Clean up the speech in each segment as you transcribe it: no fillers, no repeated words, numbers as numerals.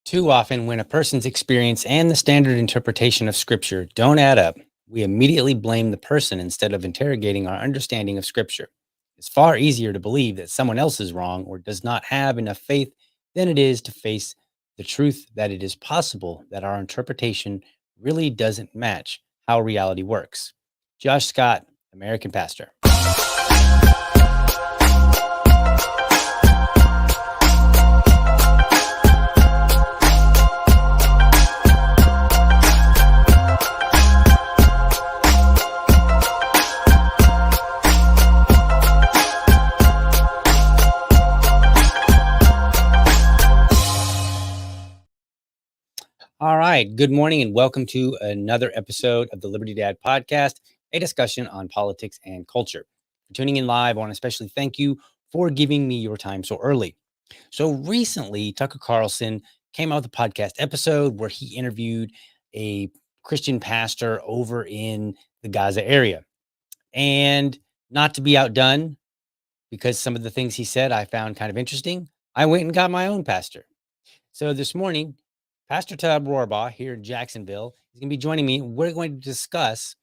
Too often, when a person's experience and the standard interpretation of Scripture don't add up, we immediately blame the person instead of interrogating our understanding of Scripture. It's far easier to believe that someone else is wrong or does not have enough faith than it is to face the truth that it is possible that our interpretation really doesn't match how reality works. Josh Scott, American pastor. All right. Good morning and welcome to another episode of the Liberty Dad podcast, a discussion on politics and culture. For tuning in live, I want to especially thank you for giving me your time so early. So recently, Tucker Carlson came out with a podcast episode where he interviewed a Christian pastor over in the Gaza area. And not to be outdone, because some of the things he said I found kind of interesting, I went and got my own pastor. So this morning, Pastor Tub Rorabaugh here in Jacksonville is going to be joining me. We're going to discuss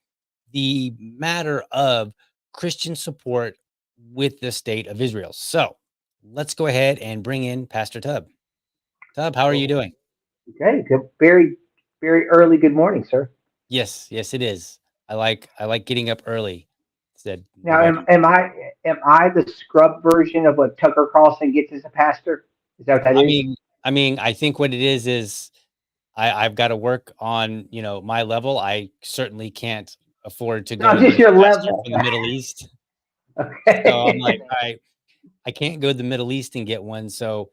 the matter of Christian support with the state of Israel. So let's go ahead and bring in Pastor Tub. Tub, how are you doing? Okay, good. Very, very early. Good morning, sir. Yes, it is. I like getting up early. Said the Now, way. am I the scrub version of what Tucker Carlson gets as a pastor? Is that what that I is? mean, I think what it is I've got to work on, my level. I certainly can't afford to go No, and just get a your pastor level. from the Middle East. So I'm like, Okay. all right, I can't go to the Middle East and get one. So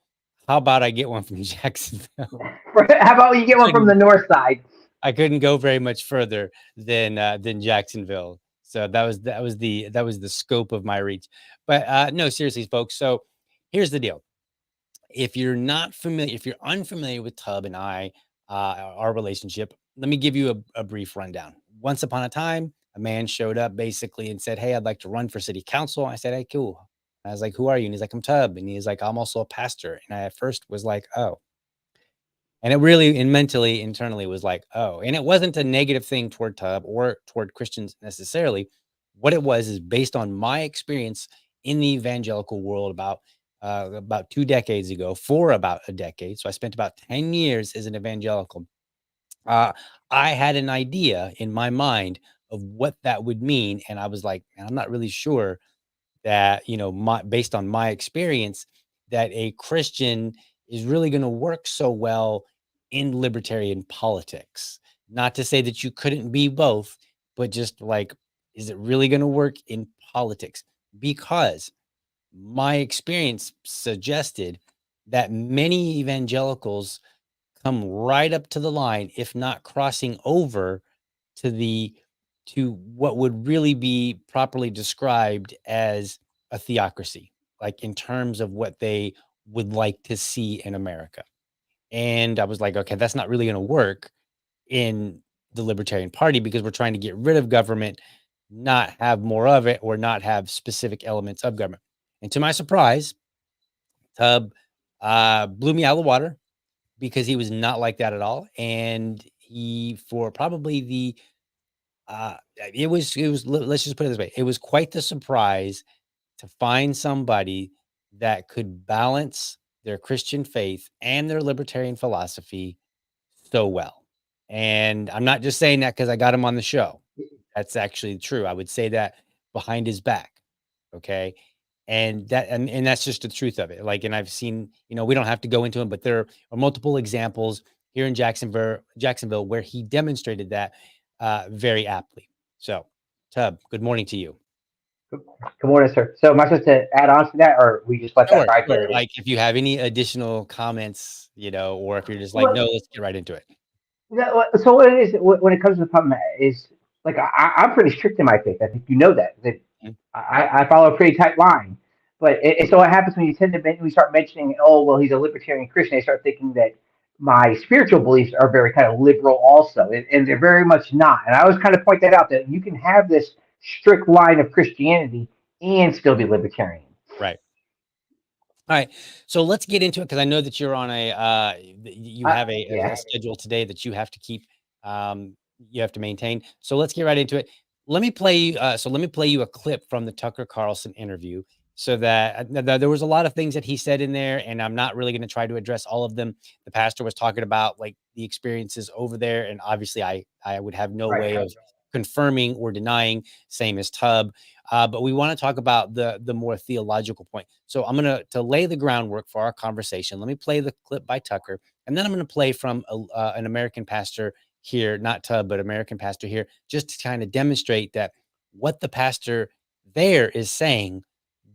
how about I get one from Jacksonville? How about you get one from the Couldn't north side? I couldn't go very much further than Jacksonville. So that was the scope of my reach. But no, seriously, folks. So here's the deal. If you're unfamiliar with Tub and I, our relationship, let me give you a brief rundown. Once upon a time, a man showed up basically and said, "Hey, I'd like to run for city council." I said, "Hey, cool." I was like, "Who are you?" And he's like, "I'm Tub." And he's like, "I'm also a pastor." And I at first was like, "Oh." And it really and mentally, internally was like, "Oh." And it wasn't a negative thing toward Tub or toward Christians necessarily. What it was is based on my experience in the evangelical world about 2 decades ago, for about a decade. So I spent about 10 years as an evangelical. Uh, I had an idea in my mind of what that would mean. And I was like, "Man, I'm not really sure that, based on my experience, that a Christian is really going to work so well in libertarian politics. Not to say that you couldn't be both, but just like, is it really going to work in politics?" Because my experience suggested that many evangelicals come right up to the line, if not crossing over to what would really be properly described as a theocracy. like in terms of what they would like to see in America. And I was like, okay, that's not really going to work in the Libertarian Party because we're trying to get rid of government, not have more of it, or not have specific elements of government. And to my surprise, Tub blew me out of the water because he was not like that at all. And he, for probably the, uh, let's just put it this way, it was quite the surprise to find somebody that could balance their Christian faith and their libertarian philosophy so well. And I'm not just saying that because I got him on the show. That's actually true. I would say that behind his back. Okay. And that's just the truth of it. Like, and I've seen, we don't have to go into them, but there are multiple examples here in Jacksonville, where he demonstrated that very aptly. So, Tub, good morning to you. Good morning, sir. So am I supposed to add on to that, or we just let that Sure, ride for a sure. minute? Like if you have any additional comments, or if you're just like, Well, no, let's get right into it. so what it is when it comes to the problem is like I'm pretty strict in my faith. I think you know that Mhm. I follow a pretty tight line. But so what happens when you we start mentioning, oh well, he's a libertarian Christian. They start thinking that my spiritual beliefs are very kind of liberal also, and they're very much not. And I always kind of point that out that you can have this strict line of Christianity and still be libertarian. Right. All right. So let's get into it because I know that you're on you have a Yeah. schedule today that you have to keep, um, you have to maintain. So let's get right into it. Let me play you a clip from the Tucker Carlson interview so that there was a lot of things that he said in there, and I'm not really going to try to address all of them. The pastor was talking about like the experiences over there, and obviously I would have no Right. way of confirming or denying, same as Tub. But we want to talk about the more theological point. So I'm gonna to lay the groundwork for our conversation. Let me play the clip by Tucker, and then I'm gonna play from an American pastor here, not Tub, but American pastor here, just to kind of demonstrate that what the pastor there is saying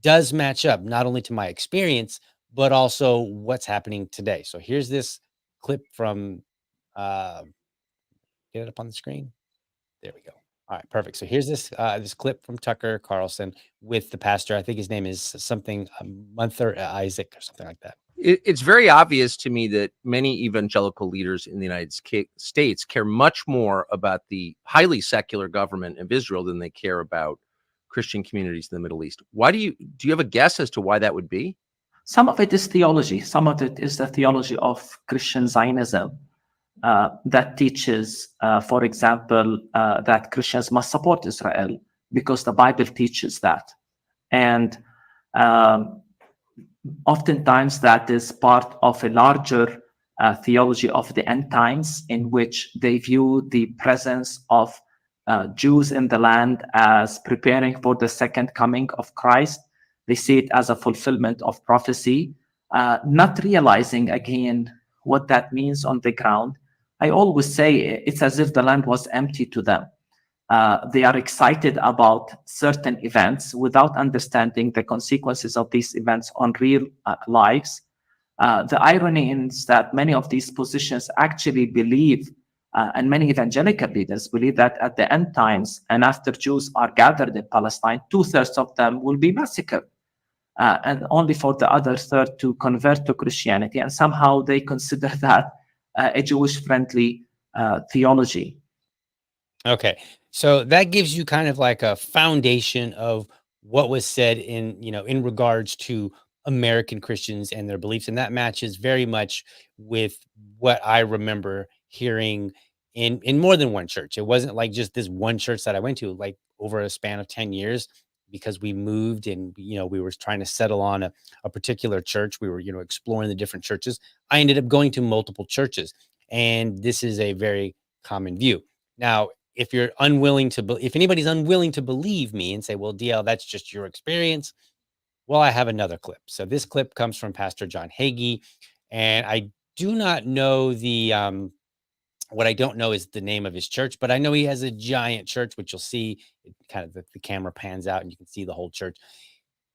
does match up not only to my experience but also what's happening today. So here's this clip from. Uh, get it up on the screen. There we go. All right, perfect. So here's this clip from Tucker Carlson with the pastor. I think his name is something Munther Isaac or something like that. It's very obvious to me that many evangelical leaders in the United States care much more about the highly secular government of Israel than they care about Christian communities in the Middle East. Why do you have a guess as to why that would be? Some of it is theology. Some of it is the theology of Christian Zionism that teaches, for example, that Christians must support Israel because the Bible teaches that. And oftentimes that is part of a larger theology of the end times, in which they view the presence of Jews in the land as preparing for the second coming of Christ. They see it as a fulfillment of prophecy, not realizing again what that means on the ground. I always say it's as if the land was empty to them. They are excited about certain events without understanding the consequences of these events on real lives. The irony is that many of these positions actually believe, and many evangelical leaders believe, that at the end times and after Jews are gathered in Palestine, 2/3 of them will be massacred. And only for the other third to convert to Christianity. And somehow they consider that a Jewish-friendly theology. Okay. So that gives you kind of like a foundation of what was said in regards to American Christians and their beliefs. And that matches very much with what I remember hearing in more than one church. It wasn't like just this one church that I went to, like over a span of 10 years, because we moved and, we were trying to settle on a particular church. We were, exploring the different churches. I ended up going to multiple churches. And this is a very common view. Now, if anybody's unwilling to believe me and say, well, DL, that's just your experience. Well, I have another clip. So this clip comes from Pastor John Hagee, and I do not know what I don't know is the name of his church, but I know he has a giant church, which you'll see kind of the camera pans out and you can see the whole church.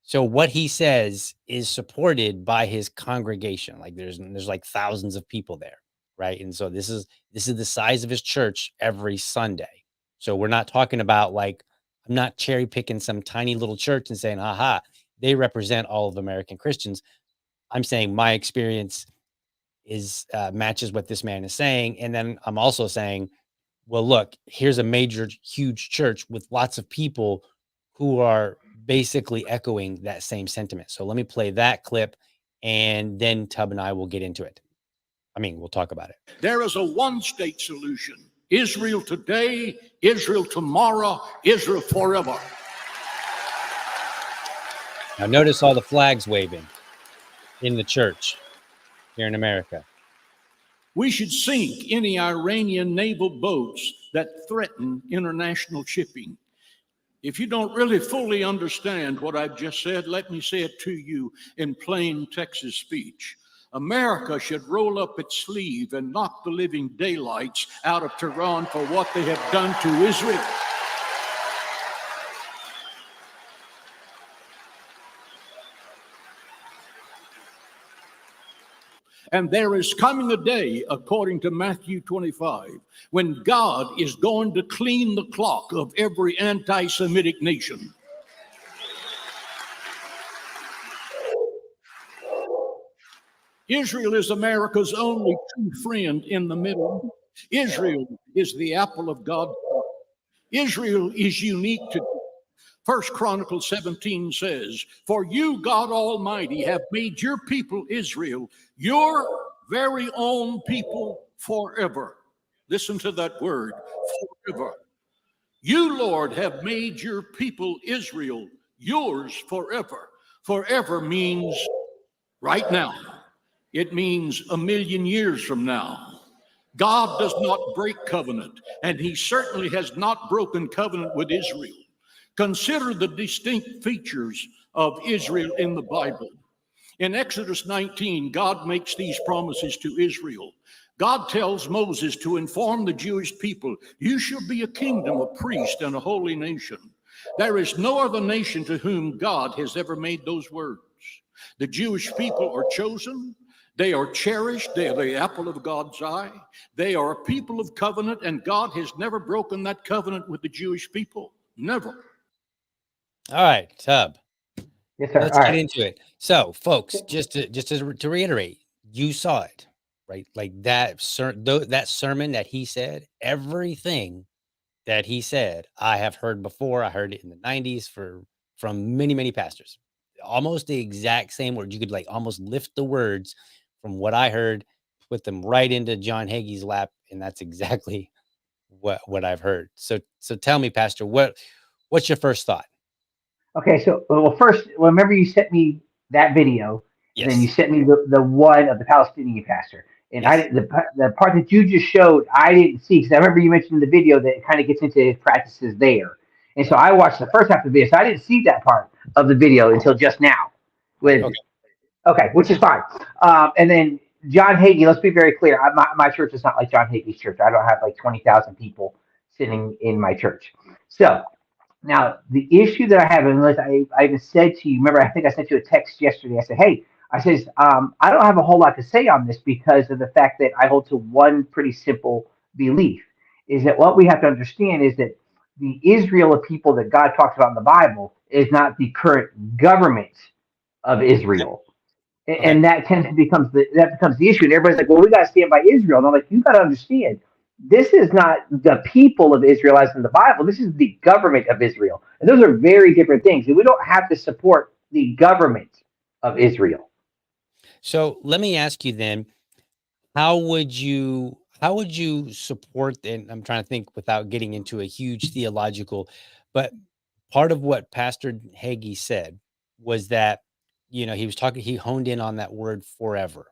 So what he says is supported by his congregation. Like there's like thousands of people there. Right. And so this is the size of his church every Sunday. So we're not talking about like, I'm not cherry picking some tiny little church and saying, aha, they represent all of American Christians. I'm saying my experience is matches what this man is saying. And then I'm also saying, well, look, here's a major, huge church with lots of people who are basically echoing that same sentiment. So let me play that clip, and then Tub and I will get into it. I mean, we'll talk about it. There is a one-state solution. Israel today, Israel tomorrow, Israel forever. Now notice all the flags waving in the church here in America. We should sink any Iranian naval boats that threaten international shipping. If you don't really fully understand what I've just said, let me say it to you in plain Texas speech. America should roll up its sleeve and knock the living daylights out of Tehran for what they have done to Israel. And there is coming a day, according to Matthew 25, when God is going to clean the clock of every anti-Semitic nation. Israel is America's only true friend in the middle. Israel is the apple of God's eye. Israel is unique to 1 Chronicles 17 says, "For you, God Almighty, have made your people Israel your very own people forever." Listen to that word, forever. You, Lord, have made your people Israel yours forever. Forever means right now. It means 1,000,000 years from now. God does not break covenant, and he certainly has not broken covenant with Israel. Consider the distinct features of Israel in the Bible. In Exodus 19, God makes these promises to Israel. God tells Moses to inform the Jewish people, "You shall be a kingdom, a priest, and a holy nation." There is no other nation to whom God has ever made those words. The Jewish people are chosen. They are cherished. They are the apple of God's eye. They are a people of covenant, and God has never broken that covenant with the Jewish people. Never. All right, Tub. Yes, sir. Let's All get right. into it. So, folks, just to reiterate, you saw it, right? Like that sermon that he said, everything that he said, I have heard before. I heard it in the 90s from many, many pastors. Almost the exact same words. You could like almost lift the words from what I heard, put them right into John Hagee's lap, and that's exactly what I've heard. So tell me, Pastor, what's your first thought? Okay, so well, first, remember you sent me that video, and then you Yes. sent me the one of the Palestinian pastor, and Yes. the part that you just showed, I didn't see because I remember you mentioned in the video that it kind of gets into his practices there, and so I watched the first half of the video, so I didn't see that part of the video until just now. With Okay. Okay, which is fine. And then John Hagee, let's be very clear. My church is not like John Hagee's church. I don't have like 20,000 people sitting in my church. So now the issue that I have, unless I even said to you, remember, I think I sent you a text yesterday. I said, hey, I don't have a whole lot to say on this because of the fact that I hold to one pretty simple belief, is that what we have to understand is that the Israel of people that God talks about in the Bible is not the current government of Israel. Okay. And that becomes the issue. And everybody's like, well, we got to stand by Israel. And I'm like, you got to understand, this is not the people of Israel as in the Bible. This is the government of Israel. And those are very different things. And we don't have to support the government of Israel. So let me ask you then, how would you support, and I'm trying to think without getting into a huge theological, but part of what Pastor Hagee said was that, he honed in on that word forever.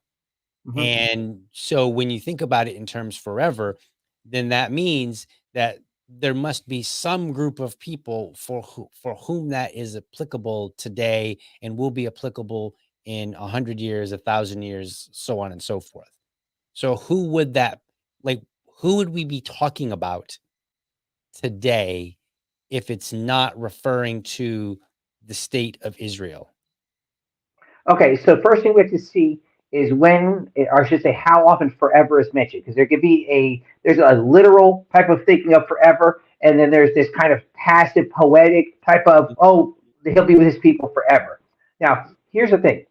Mhm. And so when you think about it in terms forever, then that means that there must be some group of people for whom that is applicable today and will be applicable in 100 years, 1,000 years, so on and so forth. So who would we be talking about today if it's not referring to the state of Israel? Okay, so first thing we have to see is when, or I should say, how often forever is mentioned, because there's a literal type of thinking of forever, and then there's this kind of passive, poetic type of, oh, he'll be with his people forever. Now, here's the thing.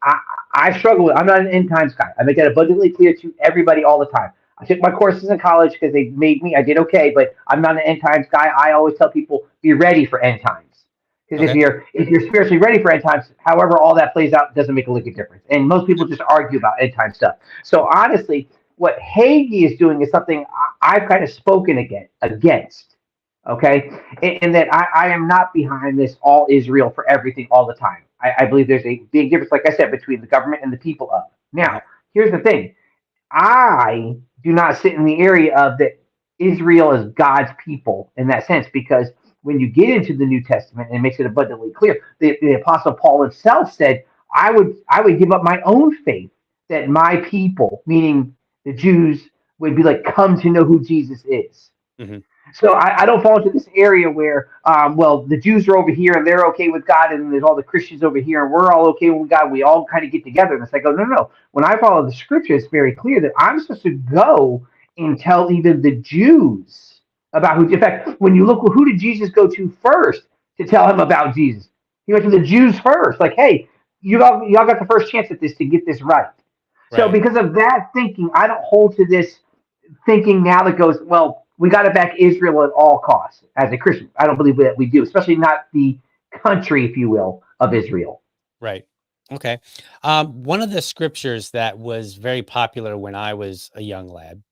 I struggle with. I'm not an end times guy. I make that abundantly clear to everybody all the time. I took my courses in college because they made me. I did okay, but I'm not an end times guy. I always tell people be ready for end times. Because Okay. if you're spiritually ready for end times, however all that plays out doesn't make a lick of difference. And most people just argue about end time stuff. So honestly, what Hagee is doing is something I've kind of spoken against. Okay, and that I am not behind this all Israel for everything all the time. I believe there's a big difference, like I said, between the government and the people of. Mhm. Now, here's the thing. I do not sit in the area of that Israel is God's people in that sense, because when you get into the New Testament, and it makes it abundantly clear, the Apostle Paul himself said, I would give up my own faith that my people, meaning the Jews, would be like come to know who Jesus is. Mhm. So I don't fall into this area where, well, the Jews are over here and they're okay with God, and there's all the Christians over here and we're all okay with God. We all kind of get together. And it's like, oh, no, no, no. When I follow the scripture, it's very clear that I'm supposed to go and tell even the Jews about who. In fact, when you look, who did Jesus go to first to tell him about Jesus? He went to the Jews first. Like, hey, y'all got the first chance at this to get this right. So Right. because of that thinking, I don't hold to this thinking now that goes, well, we got to back Israel at all costs as a Christian. I don't believe that we do, especially not the country, if you will, of Israel. Right. Okay. One of the scriptures that was very popular when I was a young lad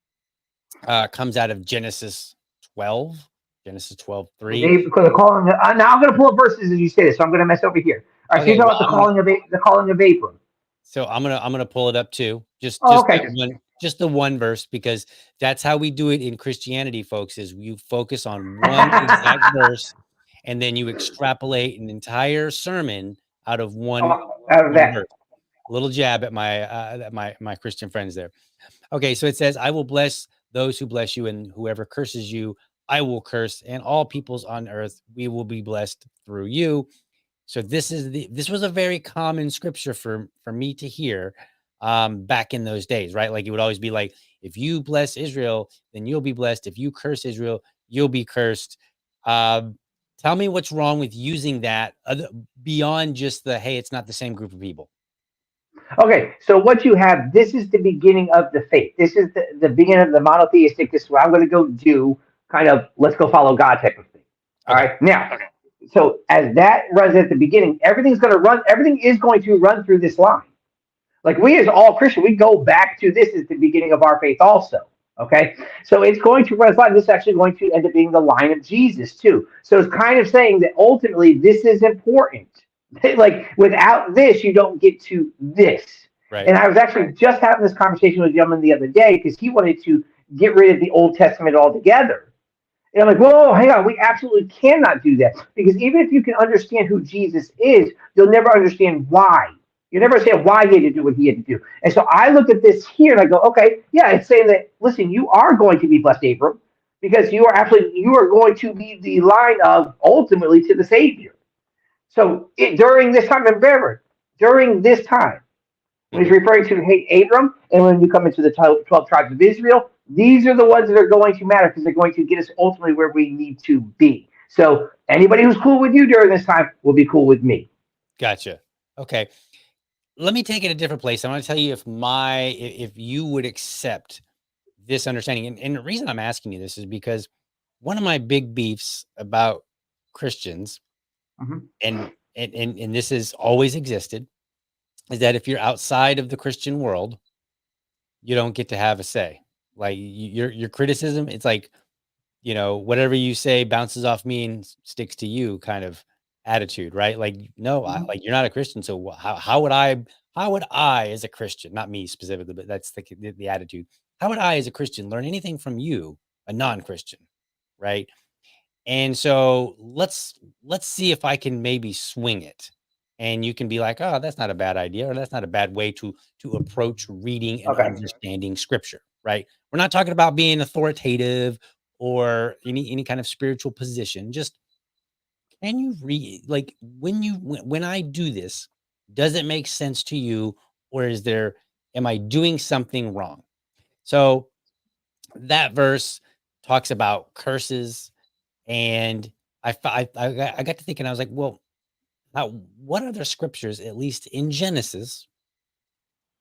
comes out of Genesis 12, Genesis 12:3. Because the calling. Now I'm going to pull up verses as you say this, so I'm going to mess over here. All right, so Okay. you're talking Well, about the calling of Abram. so I'm gonna pull it up too. Just Oh, just okay. that one, just the one verse, because that's how we do it in Christianity, folks, is you focus on one exact verse and then you extrapolate an entire sermon out of Out of one that. verse. A little jab at my Christian friends there. Okay, so it says, I will bless those who bless you, and whoever curses you, I will curse, and all peoples on earth we will be blessed through you. So this was a very common scripture for me to hear back in those days, right? Like it would always be like, if you bless Israel, then you'll be blessed. If you curse Israel, you'll be cursed. Um, Tell me what's wrong with using that beyond just the, hey, it's not the same group of people. Okay, so what you have, this is the beginning of the faith. This is the beginning of the monotheistic. This is what I'm going to go do, kind of, let's go follow God type of thing. All Okay. right, now, so as that runs at the beginning, everything is going to run through this line. Like we as all Christian, we go back to this as the beginning of our faith also. Okay. So it's going to run this line. This is actually going to end up being the line of Jesus too. So it's kind of saying that ultimately this is important. Like without this, you don't get to this. Right. And I was actually just having this conversation with a gentleman the other day because he wanted to get rid of the Old Testament altogether. And I'm like, whoa, hang on. We absolutely cannot do that. Because even if you can understand who Jesus is, you'll never understand why. You never understand why he had to do what he had to do. And so I look at this here and I go, okay, yeah, it's saying that, listen, you are going to be blessed, Abram, because you are going to be the line of ultimately to the Savior. So during this time, remember, during this time, when he's Mhm. referring to, hey, Abram, and when you come into the 12 tribes of Israel, these are the ones that are going to matter because they're going to get us ultimately where we need to be. So anybody who's cool with you during this time will be cool with me. Gotcha. Okay. Let me take it a different place. I want to tell you if you would accept this understanding. And the reason I'm asking you this is because one of my big beefs about Christians, Mm-hmm. and this has always existed, is that if you're outside of the Christian world, you don't get to have a say. Like your criticism, it's like, whatever you say bounces off me and sticks to you kind of attitude, right? Like, no, Mm-hmm. like you're not a Christian. So how would I as a Christian, not me specifically, but that's the attitude. How would I as a Christian learn anything from you, a non-Christian, right? And so let's see if I can maybe swing it. And you can be like, oh, that's not a bad idea, or that's not a bad way to approach reading and Okay. understanding scripture, right? We're not talking about being authoritative or any kind of spiritual position. Just can you read, like, when I do this, does it make sense to you, or am I doing something wrong? So that verse talks about curses, and I got to thinking, I was like, well, Now, what other scriptures, at least in Genesis,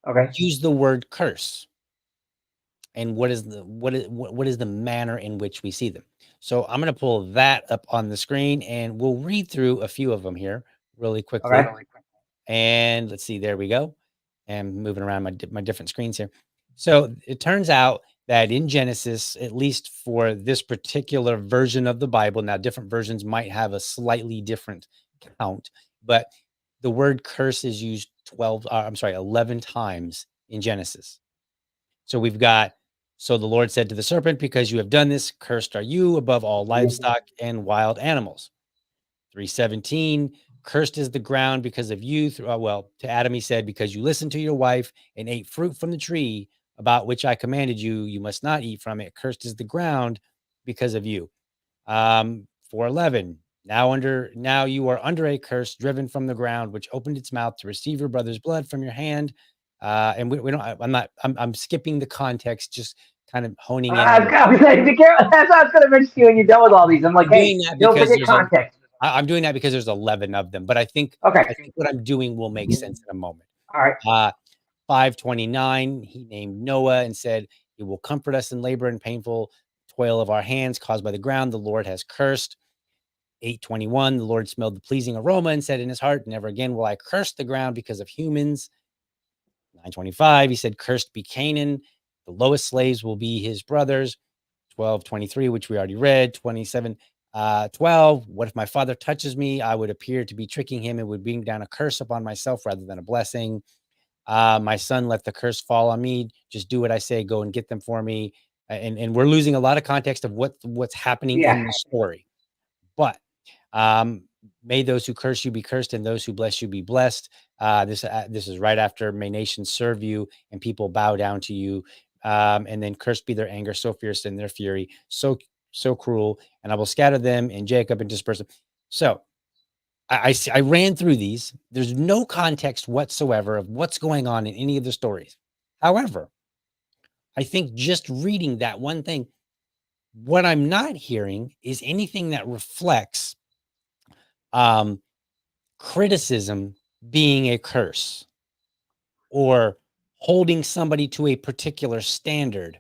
Okay. use the word curse? And what is the manner in which we see them? So I'm going to pull that up on the screen, and we'll read through a few of them here really quickly. Okay. And let's see, there we go. And moving around my different screens here. So it turns out that in Genesis, at least for this particular version of the Bible, now different versions might have a slightly different count, but the word curse is used 11 times in Genesis. So we've got, so the Lord said to the serpent, because you have done this, cursed are you above all livestock and wild animals. 3:17, cursed is the ground because of you. To Adam he said, because you listened to your wife and ate fruit from the tree about which I commanded you, you must not eat from it. Cursed is the ground because of you. 4:11, now you are under a curse, driven from the ground, which opened its mouth to receive your brother's blood from your hand. And we don't. I'm skipping the context, just kind of honing in on. I was like, be careful. That's what I was going to mention to you when you're done with all these. I'm like, hey, don't forget context. I'm doing that because there's 11 of them, but I think what I'm doing will make sense in a moment. All right. 5:29, he named Noah and said, he will comfort us in labor and painful toil of our hands caused by the ground. The Lord has cursed. 8:21, the Lord smelled the pleasing aroma and said in his heart, never again will I curse the ground because of humans. 9:25, he said, cursed be Canaan. The lowest slaves will be his brothers. 12:23, which we already read. 27, 12, what if my father touches me? I would appear to be tricking him and would bring down a curse upon myself rather than a blessing. My son, let the curse fall on me. Just do what I say. Go and get them for me. And we're losing a lot of context of what's happening in the story. But may those who curse you be cursed, and those who bless you be blessed. This is right after may nations serve you and people bow down to you. And then cursed be their anger, so fierce, and their fury, so cruel. And I will scatter them in Jacob and disperse them. So I ran through these. There's no context whatsoever of what's going on in any of the stories. However, I think just reading that one thing, what I'm not hearing is anything that reflects criticism being a curse or holding somebody to a particular standard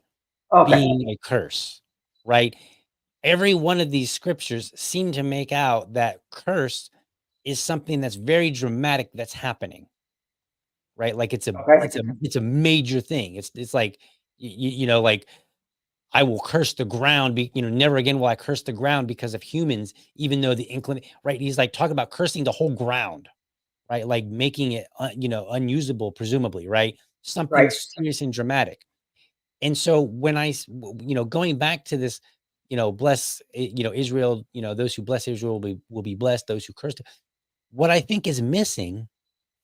being a curse, right? Every one of these scriptures seem to make out that curse is something that's very dramatic that's happening, right? Like it's a major thing. It's like, like I will curse the ground, never again will I curse the ground because of humans, even though the right? He's like talking about cursing the whole ground, right? Like making it, unusable, presumably, right? Something serious and dramatic. And so when going back to this, bless, Israel, those who bless Israel will be blessed. Those who curse. What I think is missing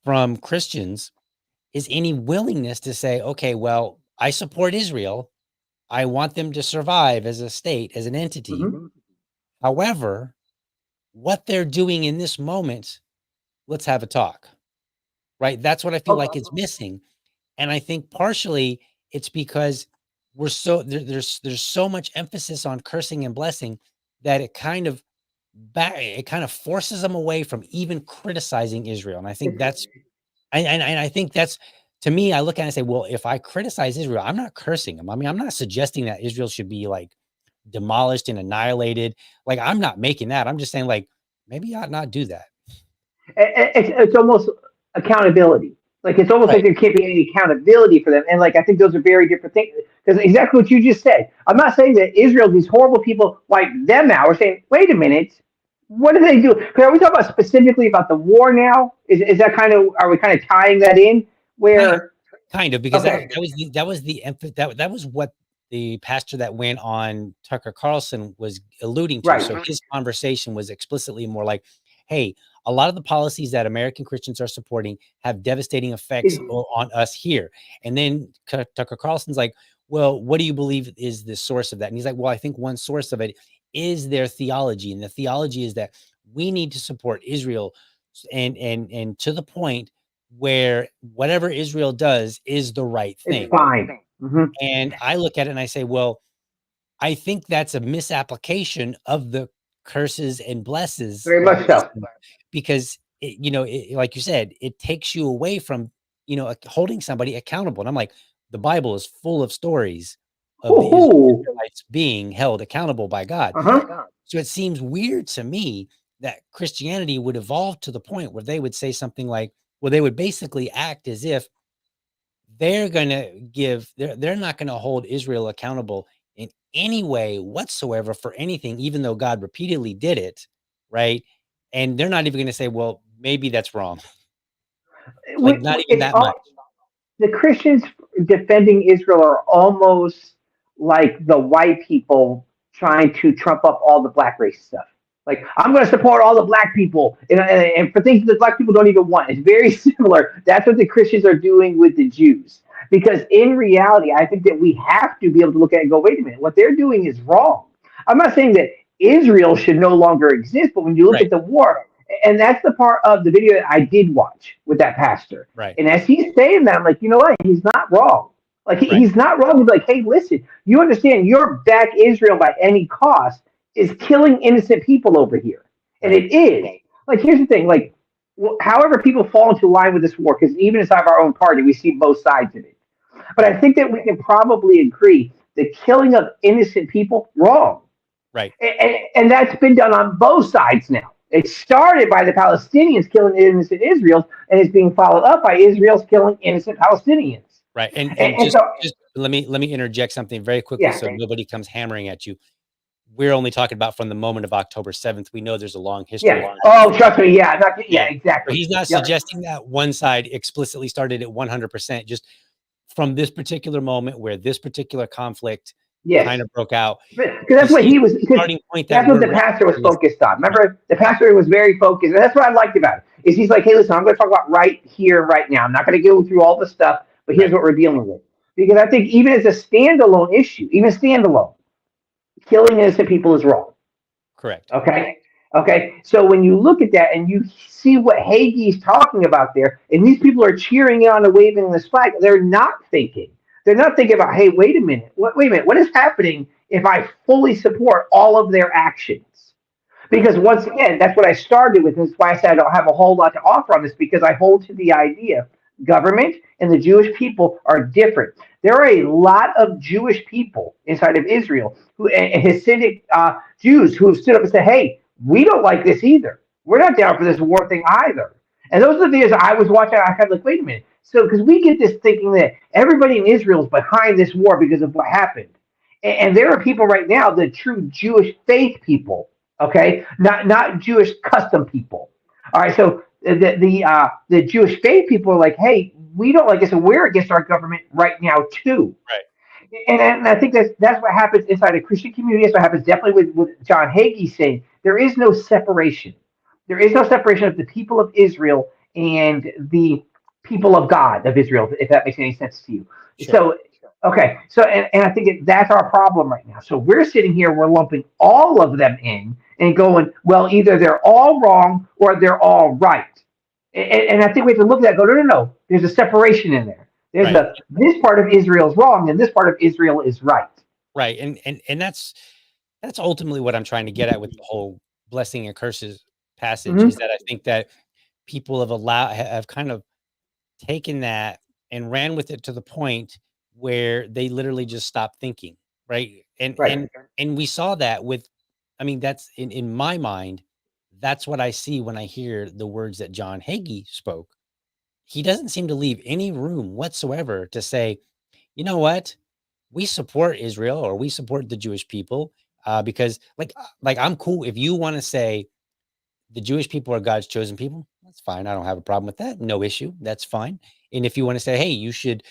from Christians is any willingness to say, okay, well, I support Israel. I want them to survive as a state, as an entity. However, what they're doing in this moment, let's have a talk, right? That's what I feel like it's missing. And I think partially it's because there's so much emphasis on cursing and blessing that it kind of forces them away from even criticizing Israel. And I think that's, and I think that's, to me, I look at it and say, well, if I criticize Israel, I'm not cursing them. I mean, I'm not suggesting that Israel should be like demolished and annihilated. Like, I'm not making that. I'm just saying, like, maybe I ought not do that. It's almost accountability. Like it's almost like there can't be any accountability for them. And like I think those are very different things. Because exactly what you just said. I'm not saying that Israel, these horrible people, wipe them out. We're saying, wait a minute, what do they do? Because are we talking about specifically about the war now? Is that kind of, are we kind of tying that in? Where kind of, because that was what the pastor that went on Tucker Carlson was alluding to. So his conversation was explicitly more like, hey, a lot of the policies that American Christians are supporting have devastating effects on us here. And then Tucker Carlson's like, well, what do you believe is the source of that? And he's like, well, I think one source of it is their theology. And the theology is that we need to support Israel and to the point where whatever Israel does is the right thing. It's fine. And I look at it and I say, well, I think that's a misapplication of the curses and blesses. Very much so. Because like you said, it takes you away from, holding somebody accountable. And I'm like, the Bible is full of stories of the Ooh. Israelites being held accountable by God. Uh-huh. So it seems weird to me that Christianity would evolve to the point where they would say something like, well, they would basically act as if they're not going to hold Israel accountable in any way whatsoever for anything, even though God repeatedly did it, right? And they're not even going to say, well, maybe that's wrong. Like, not even It's that all, much. the Christians defending Israel are almost like the white people trying to trump up all the black race stuff. Like, I'm going to support all the black people, and for things that black people don't even want. It's very similar. That's what the Christians are doing with the Jews. Because in reality, I think that we have to be able to look at it and go, wait a minute, what they're doing is wrong. I'm not saying that Israel should no longer exist, but when you look Right. at the war, and that's the part of the video that I did watch with that pastor. Right. And as he's saying that, I'm like, you know what? He's not wrong. Like, Right. he's not wrong. He's like, hey, listen, you understand your back Israel by any cost is killing innocent people over here. And Right. it is. Like, here's the thing. Like, however people fall into line with this war, because even inside of our own party, we see both sides of it. But I think that we can probably agree the killing of innocent people, wrong. Right. And that's been done on both sides now. It started by the Palestinians killing innocent Israelis, and it's being followed up by Israel's killing innocent Palestinians. Right. And And just so, let me interject something very quickly, yeah. so nobody comes hammering at you. We're only talking about from the moment of October 7th. We know there's a long history. Yeah. Oh, trust me. Yeah. Yeah. So Exactly. he's not Yep. suggesting that one side explicitly started at 100%. Just from this particular moment where this particular conflict Yes. kind of broke out. Because that's what he was. Starting point That's that what the we're pastor was is- focused on. Remember, the pastor was very focused. And that's what I liked about it. Is he's like, hey, listen, I'm going to talk about right here, right now. I'm not going to go through all the stuff, but here's Right. what we're dealing with. Because I think even as a standalone issue, even standalone, killing innocent people is wrong. Correct. Okay. Okay. So when you look at that and you see what Hagee's talking about there, and these people are cheering on and waving this flag, they're not thinking. They're not thinking about, hey, wait a minute. Wait a minute. What is happening if I fully support all of their actions? Because once again, that's what I started with. And that's why I said I don't have a whole lot to offer on this, because I hold to the idea government and the Jewish people are different. There are a lot of Jewish people inside of Israel who, and Hasidic Jews, who have stood up and said, hey, we don't like this either. We're not down for this war thing either. And those are the videos I was watching. I kind of like, wait a minute. So, because we get this thinking that everybody in Israel is behind this war because of what happened. And there are people right now, the true Jewish faith people, okay, not Jewish custom people. All right, so the Jewish faith people are like, hey, we don't like this, and we're against our government right now too. Right. And I think that's what happens inside a Christian community. That's what happens definitely with John Hagee saying there is no separation. There is no separation of the people of Israel and the people of God of Israel, if that makes any sense to you. Sure. So, okay. So, and I think that's our problem right now. So we're sitting here, we're lumping all of them in and going, well, either they're all wrong or they're all right. And I think we have to look at that and go, no. There's a separation in there. There's Right. this part of Israel is wrong and this part of Israel is right. Right. And that's ultimately what I'm trying to get at with the whole blessing and curses passage, Mhm. is that I think that people have kind of taken that and ran with it to the point where they literally just stopped thinking. Right. Right. And we saw that with, I mean, that's in my mind, that's what I see when I hear the words that John Hagee spoke. He doesn't seem to leave any room whatsoever to say, you know what, we support Israel or we support the Jewish people, because like I'm cool if you want to say the Jewish people are God's chosen people. That's fine. I don't have a problem with that. No issue. That's fine. And if you want to say, hey, you should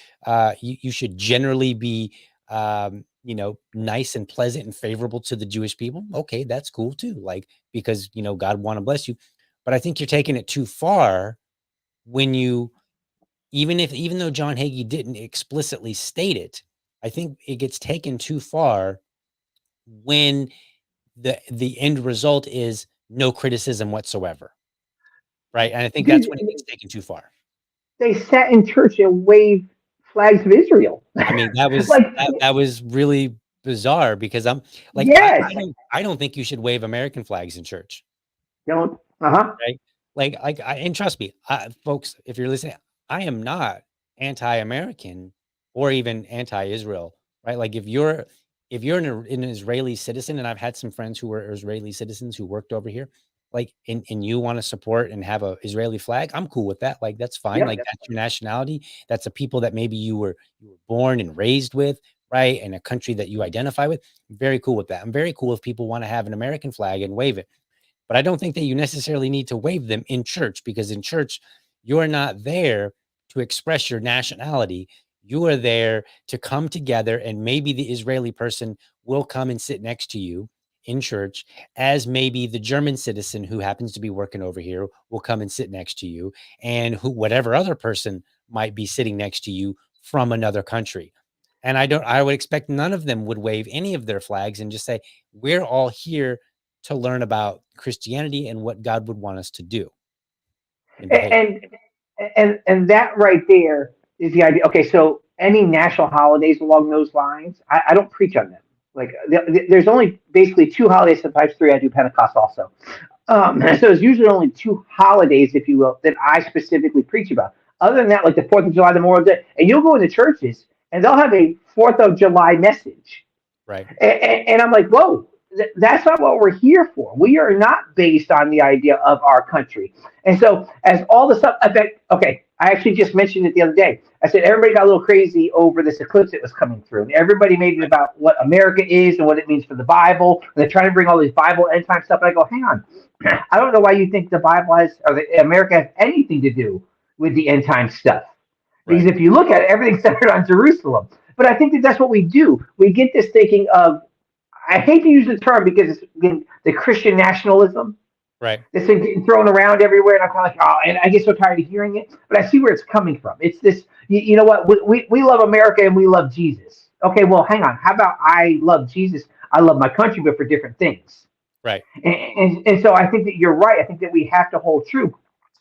you should generally be nice and pleasant and favorable to the Jewish people. Okay, that's cool too. Like, because God want to bless you. But I think you're taking it too far when you even though John Hagee didn't explicitly state it, I think it gets taken too far when the end result is no criticism whatsoever. Right. And I think that's Dude, when it gets taken too far. they sat in church and waved flags of Israel. I mean, that was Like, that was really bizarre, because I'm like, yes. I don't think you should wave American flags in church. Don't. Uh-huh. Right. And trust me, folks, if you're listening, I am not anti-American or even anti-Israel, right? Like if you're an Israeli citizen, and I've had some friends who were Israeli citizens who worked over here, like, and you want to support and have a Israeli flag, I'm cool with that. Like, that's fine. Like, that's your nationality. That's a people that maybe you were born and raised with, right? And a country that you identify with. I'm very cool with that. I'm very cool if people want to have an American flag and wave it. But I don't think that you necessarily need to wave them in church, because in church, you're not there to express your nationality. You are there to come together, and maybe the Israeli person will come and sit next to you in church, as maybe the German citizen who happens to be working over here will come and sit next to you, and whatever other person might be sitting next to you from another country. And I would expect none of them would wave any of their flags and just say, we're all here to learn about Christianity and what God would want us to do and behave. And that right there is the idea. Okay, so any national holidays along those lines, I don't preach on them. Like there's only basically two holidays, sometimes three. I do Pentecost also. So it's usually only two holidays, if you will, that I specifically preach about. Other than that, like the 4th of July, the Memorial Day, and you'll go into churches and they'll have a 4th of July message. Right. And I'm like, whoa, that's not what we're here for. We are not based on the idea of our country. And so as all the stuff, okay, I actually just mentioned it the other day. I said everybody got a little crazy over this eclipse that was coming through. And everybody made it about what America is and what it means for the Bible. And they're trying to bring all these Bible end time stuff. And I go, hang on. I don't know why you think the Bible has, or America has anything to do with the end time stuff. Because if you look at it, everything's centered on Jerusalem. But I think that that's what we do. We get this thinking of, I hate to use the term because it's the Christian nationalism. Right. This thing getting thrown around everywhere, and I'm kind of like, oh, and I get so tired of hearing it. But I see where it's coming from. It's this, you know what? We love America and we love Jesus. Okay, well, hang on. How about I love Jesus? I love my country, but for different things. Right. And so I think that you're right. I think that we have to hold true.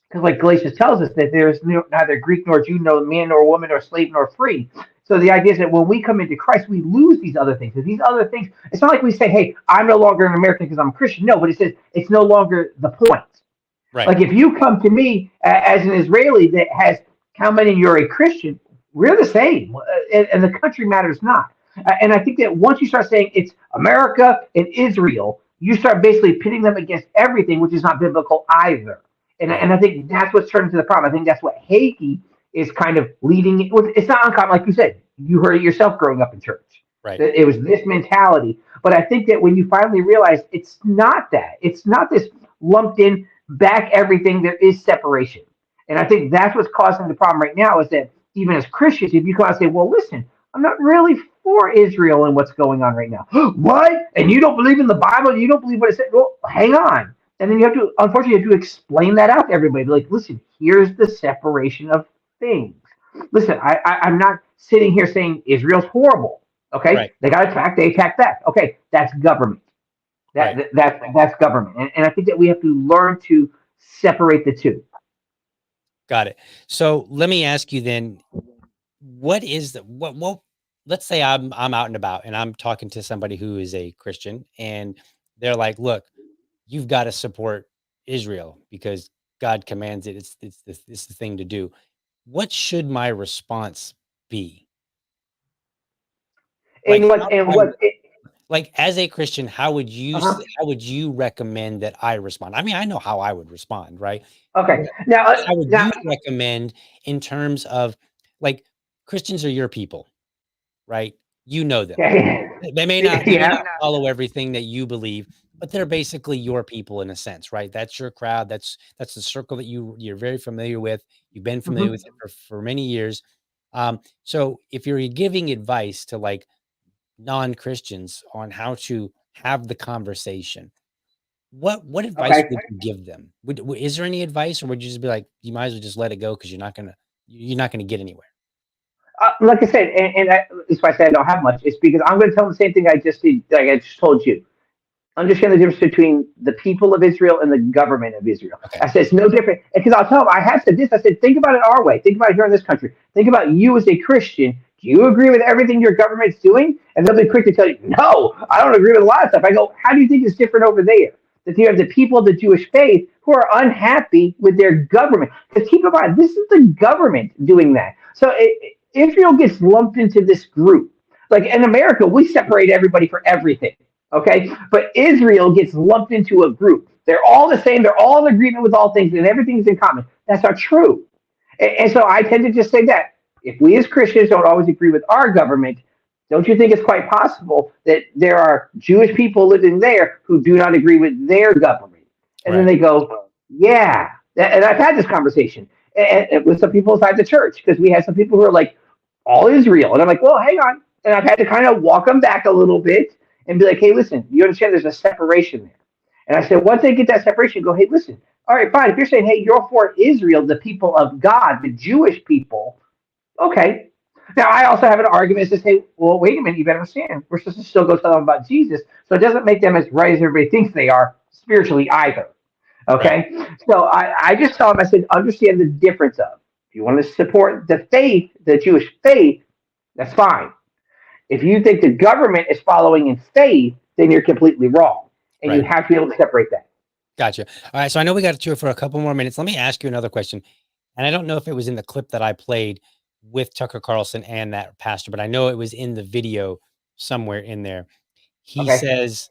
Because like Galatians tells us that there is neither Greek nor Jew, no man nor woman, nor slave nor free. So the idea is that when we come into Christ, we lose these other things. And these other things, it's not like we say, hey, I'm no longer an American because I'm a Christian. No, but it says it's no longer the point. Right. Like if you come to me as an Israeli that has how many you're a Christian, we're the same. And the country matters not. And I think that once you start saying it's America and Israel, you start basically pitting them against everything, which is not biblical either. And I think that's what's turned into the problem. I think that's what Hagee is kind of leading. It's not uncommon, like you said. You heard it yourself growing up in church. Right. It was this mentality. But I think that when you finally realize it's not that. It's not this lumped in, back everything. There is separation. And I think that's what's causing the problem right now is that even as Christians, if you come out and say, well, listen, I'm not really for Israel and what's going on right now. What? And you don't believe in the Bible? You don't believe what it said? Well, hang on. And then you have to, unfortunately, you have to explain that out to everybody. Like, listen, here's the separation of things. Listen, I'm not sitting here saying Israel's horrible. Okay, right. They got attacked, they attacked back. Okay, that's government. That's government. And I think that we have to learn to separate the two. Got it. So let me ask you then, what is what let's say I'm out and about and I'm talking to somebody who is a Christian and they're like, look, you've got to support Israel because God commands it. It's the thing to do. What should my response be? Like as a Christian, how would you recommend that I respond? I mean, I know how I would respond, right? Okay. How would you recommend in terms of like Christians are your people, right? You know them. They may not follow everything that you believe, but they're basically your people in a sense, right? That's your crowd. That's the circle that you're very familiar with. You've been familiar with it for many years. So if you're giving advice to like non-Christians on how to have the conversation, what advice would you give them? Is there any advice, or would you just be like, you might as well just let it go because you're not gonna get anywhere? Like I said, and that's why I said I don't have much. It's because I'm going to tell them the same thing I just told you. Understand the difference between the people of Israel and the government of Israel. Okay. I said it's no different. Because I'll tell them, I have said this. I said, think about it our way. Think about it here in this country. Think about you as a Christian. Do you agree with everything your government's doing? And they'll be quick to tell you, no, I don't agree with a lot of stuff. I go, how do you think it's different over there? that you have the people of the Jewish faith who are unhappy with their government. Because keep in mind, this is the government doing that. So Israel gets lumped into this group. Like in America, we separate everybody for everything. Okay. But Israel gets lumped into a group. They're all the same. They're all in agreement with all things and everything's in common. That's not true. And so I tend to just say that if we as Christians don't always agree with our government, don't you think it's quite possible that there are Jewish people living there who do not agree with their government? And then they go, yeah. And I've had this conversation with some people inside the church because we had some people who are like, all Israel. And I'm like, well, hang on. And I've had to kind of walk them back a little bit and be like, hey, listen, you understand there's a separation there. And I said, once they get that separation, go, hey, listen, all right, fine. If you're saying, hey, you're for Israel, the people of God, the Jewish people, okay. Now, I also have an argument to say, well, wait a minute, you better understand. We're supposed to still go tell them about Jesus. So it doesn't make them as right as everybody thinks they are spiritually either. Okay. Right. So I just tell them, I said, understand the difference of, if you want to support the faith, the Jewish faith, that's fine. If you think the government is following in faith, then you're completely wrong. And you have to be able to separate that. Gotcha. All right. So I know we got to for a couple more minutes. Let me ask you another question. And I don't know if it was in the clip that I played with Tucker Carlson and that pastor, but I know it was in the video somewhere in there. He says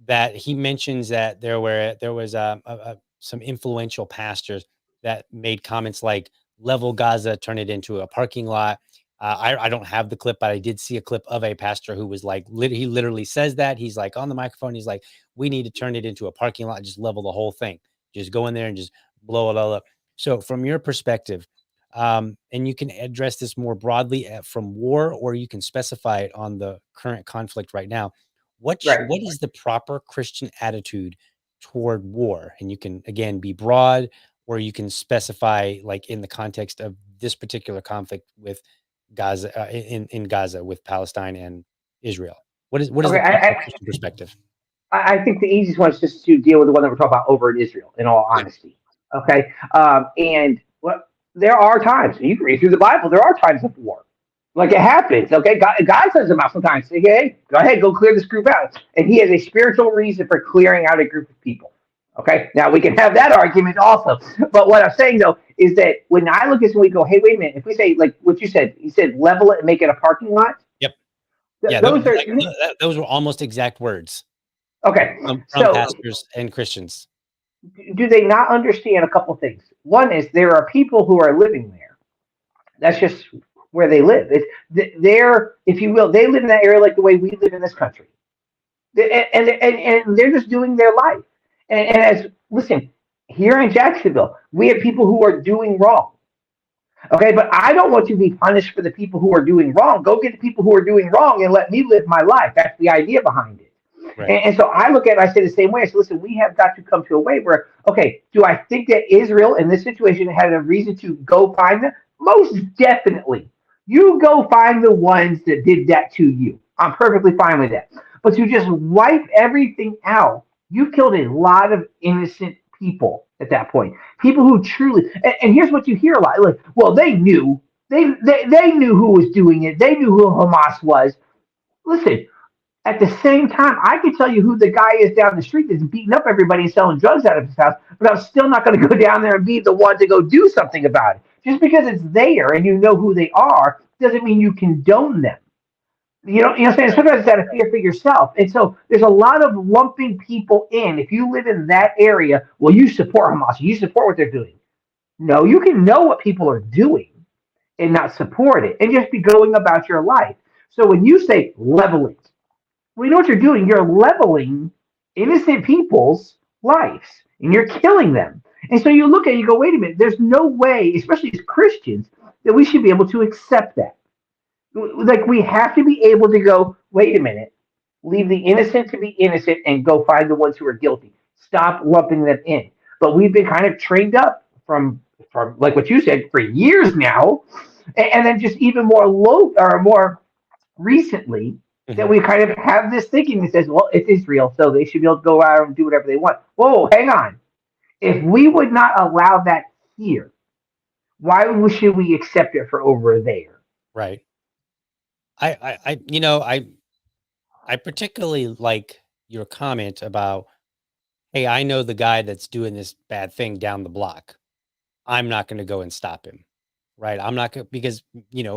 that he mentions that there was some influential pastors that made comments like level Gaza, turn it into a parking lot. I don't have the clip, but I did see a clip of a pastor who was like, he literally says that. He's like on the microphone. He's like, we need to turn it into a parking lot, just level the whole thing. Just go in there and just blow it all up. So from your perspective, and you can address this more broadly from war, or you can specify it on the current conflict right now. What is the proper Christian attitude toward war? And you can, again, be broad, or you can specify like in the context of this particular conflict with Gaza, in Gaza with Palestine and Israel. What is the proper Christian perspective? I think the easiest one is just to deal with the one that we're talking about over in Israel, in all honesty. Okay. And there are times, you can read through the Bible, there are times of war. Like it happens. Okay. God sends them out sometimes. Say, hey, go ahead, go clear this group out. And he has a spiritual reason for clearing out a group of people. Okay. Now we can have that argument also. But what I'm saying though, is that when I look at this and we go, hey, wait a minute, if we say like what you said level it and make it a parking lot. Yep. Yeah. Those were almost exact words. Okay. From pastors and Christians. Do they not understand a couple things? One is there are people who are living there. That's just where they live. They're, if you will, they live in that area like the way we live in this country. And they're just doing their life. And as, listen, here in Jacksonville, we have people who are doing wrong. Okay, but I don't want to be punished for the people who are doing wrong. Go get the people who are doing wrong and let me live my life. That's the idea behind it. Right. And so I look at it, I say the same way. I say, listen, we have got to come to a way where, okay, do I think that Israel in this situation had a reason to go find them? Most definitely. You go find the ones that did that to you. I'm perfectly fine with that. But to just wipe everything out, you killed a lot of innocent people at that point. People who truly, and here's what you hear a lot, like, well, they knew who was doing it. They knew who Hamas was. Listen, at the same time, I can tell you who the guy is down the street that's beating up everybody and selling drugs out of his house, but I'm still not going to go down there and be the one to go do something about it. Just because it's there and you know who they are doesn't mean you condone them. You know what I'm saying? Sometimes it's out of fear for yourself. And so there's a lot of lumping people in. If you live in that area, well, you support Hamas, you support what they're doing. No, you can know what people are doing and not support it and just be going about your life. So when you say level it, well, you know what you're doing? You're leveling innocent people's lives and you're killing them. And so you look at it, you go, wait a minute, there's no way, especially as Christians, that we should be able to accept that. Like we have to be able to go, wait a minute, leave the innocent to be innocent and go find the ones who are guilty. Stop lumping them in. But we've been kind of trained up from like what you said for years now, and then just even more recently, that we kind of have this thinking that says, well, it's Israel, so they should be able to go out and do whatever they want. Whoa, hang on. If we would not allow that here, why should we accept it for over there? Right. I particularly like your comment about hey, I know the guy that's doing this bad thing down the block. I'm not going to go and stop him. Right. I'm not going to, because,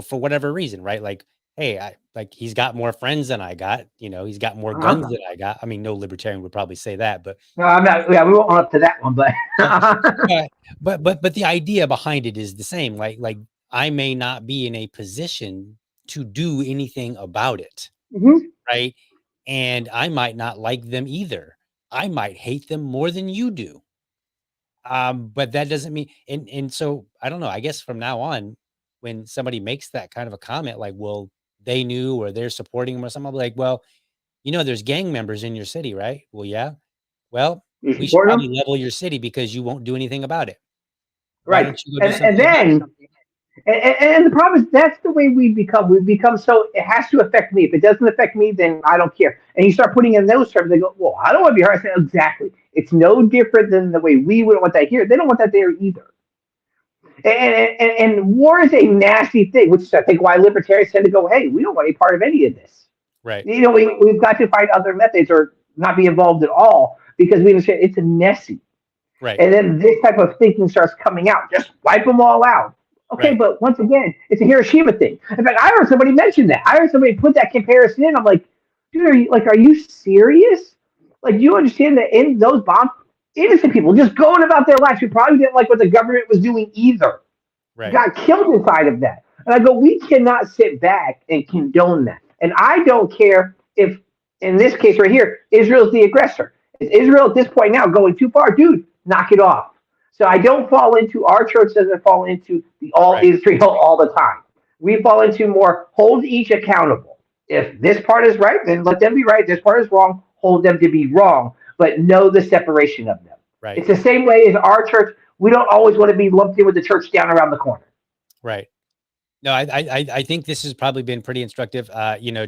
for whatever reason, right? Like, hey, he's got more friends than I got, he's got more Uh-huh. guns than I got. I mean, no libertarian would probably say that, but No, I'm not. Yeah, we won't run up to that one, but but the idea behind it is the same. Like I may not be in a position to do anything about it. Mhm. Right. And I might not like them either. I might hate them more than you do. But that doesn't mean, and so I don't know. I guess from now on, when somebody makes that kind of a comment, like, well, they knew or they're supporting them or something, I'll be like, well, there's gang members in your city, right? Well, yeah. Well, you we should support probably them, level your city because you won't do anything about it. Why right? don't you go do And something about then and the problem is that's the way we become. We become so it has to affect me. If it doesn't affect me, then I don't care. And you start putting in those terms, they go, well, I don't want to be hurt. I say, exactly. It's no different than the way we wouldn't want that here. They don't want that there either. And war is a nasty thing, which is I think why libertarians tend to go, hey, we don't want any part of any of this. Right. We've got to find other methods or not be involved at all because we understand it's a messy. Right. And then this type of thinking starts coming out. Just wipe them all out. Okay, Right. but once again, it's a Hiroshima thing. In fact, I heard somebody mention that. I heard somebody put that comparison in. I'm like, dude, are you serious? Like, you understand that in those bombs, innocent people just going about their lives who probably didn't like what the government was doing either Right. got killed inside of that. And I go, we cannot sit back and condone that. And I don't care if, in this case right here, Israel's the aggressor. Is Israel at this point now going too far? Dude, knock it off. So I don't fall into, our church doesn't fall into the all Right. Israel all the time. We fall into more hold each accountable. If this part is right, then let them be right. This part is wrong, hold them to be wrong, but know the separation of them. Right. It's the same way as our church. We don't always want to be lumped in with the church down around the corner. Right. No, I think this has probably been pretty instructive.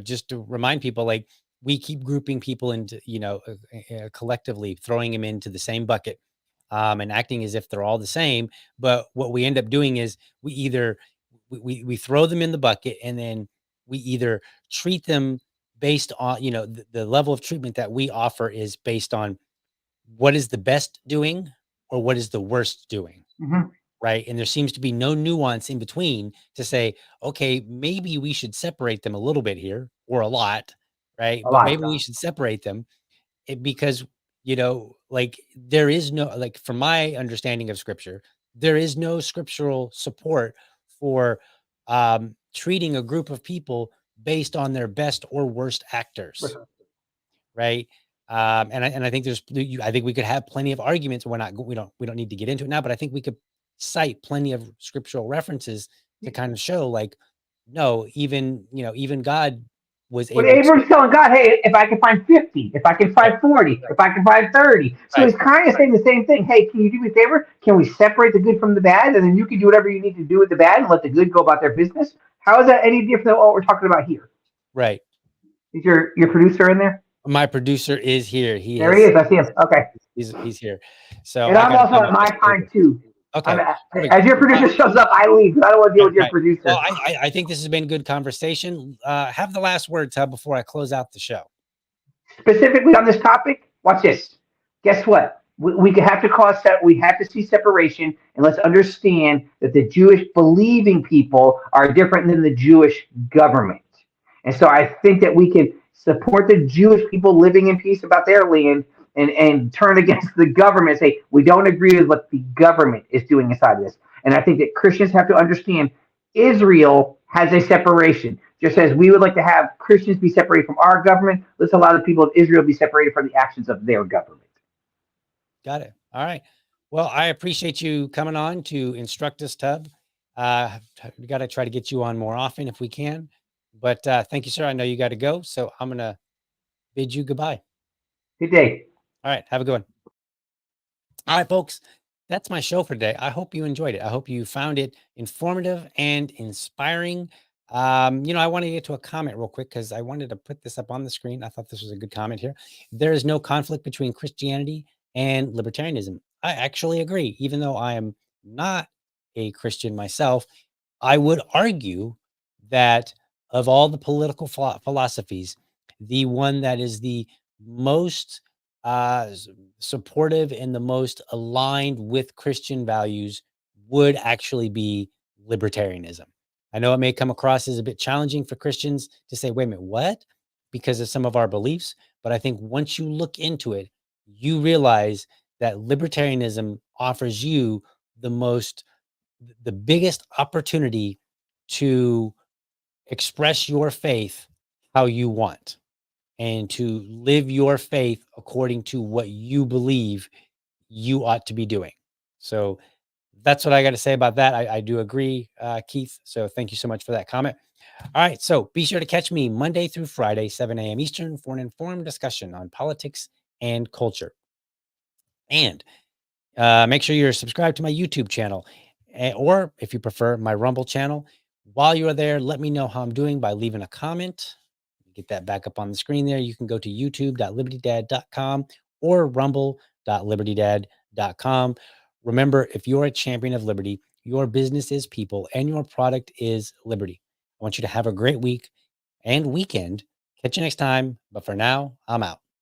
Just to remind people, like, we keep grouping people into, collectively throwing them into the same bucket, and acting as if they're all the same. But what we end up doing is we throw them in the bucket, and then we either treat them based on, the level of treatment that we offer is based on what is the best doing or what is the worst doing. Mm-hmm. Right. And there seems to be no nuance in between to say, okay, maybe we should separate them a little bit here or a lot. Right. A But lot. maybe we should separate them because, like, there is no, like, from my understanding of scripture, there is no scriptural support for treating a group of people based on their best or worst actors. Right. And I think I think we could have plenty of arguments. We don't need to get into it now, but I think we could cite plenty of scriptural references to kind of show, like, no, even God was But able to. Abram's telling God, hey, if I can find 50, if I can find 40, if I can find 30. So Right. he's kind of saying the same thing. Hey, can you do me a favor? Can we separate the good from the bad? And then you can do whatever you need to do with the bad and let the good go about their business? How is that any different than what we're talking about here? Right. Is your producer in there? My producer is here. There he is. I see him. Okay. He's here. So And I'm also at my time too. Okay. As your producer shows up, I leave. I don't want to deal with your producer. Well, I think this has been good conversation. Have the last word, Tub, before I close out the show. Specifically on this topic, watch this. Guess what? We have to we have to see separation, and let's understand that the Jewish believing people are different than the Jewish government. And so I think that we can support the Jewish people living in peace about their land and turn against the government and say, we don't agree with what the government is doing inside of this. And I think that Christians have to understand Israel has a separation. Just as we would like to have Christians be separated from our government, let's allow the people of Israel be separated from the actions of their government. Got it. All right. Well, I appreciate you coming on to instruct us, Tub. We got to try to get you on more often if we can. But thank you, sir. I know you got to go, so I'm going to bid you goodbye. Good day. All right. Have a good one. All right, folks. That's my show for today. I hope you enjoyed it. I hope you found it informative and inspiring. I want to get to a comment real quick because I wanted to put this up on the screen. I thought this was a good comment here. There is no conflict between Christianity and libertarianism. I actually agree. Even though I am not a Christian myself, I would argue that of all the political philosophies, the one that is the most supportive and the most aligned with Christian values would actually be libertarianism. I know it may come across as a bit challenging for Christians to say, wait a minute, what? Because of some of our beliefs. But I think once you look into it, you realize that libertarianism offers you the biggest opportunity to express your faith how you want and to live your faith according to what you believe you ought to be doing. So that's what I got to say about that. I do agree, Keith. So thank you so much for that comment. All right. So be sure to catch me Monday through Friday, 7 a.m. Eastern, for an informed discussion on politics and culture. And make sure you're subscribed to my YouTube channel, or if you prefer, my Rumble channel. While you are there, let me know how I'm doing by leaving a comment. Get that back up on the screen there. You can go to youtube.libertydad.com or rumble.libertydad.com. Remember, if you're a champion of liberty, your business is people and your product is liberty. I want you to have a great week and weekend. Catch you next time. But for now, I'm out.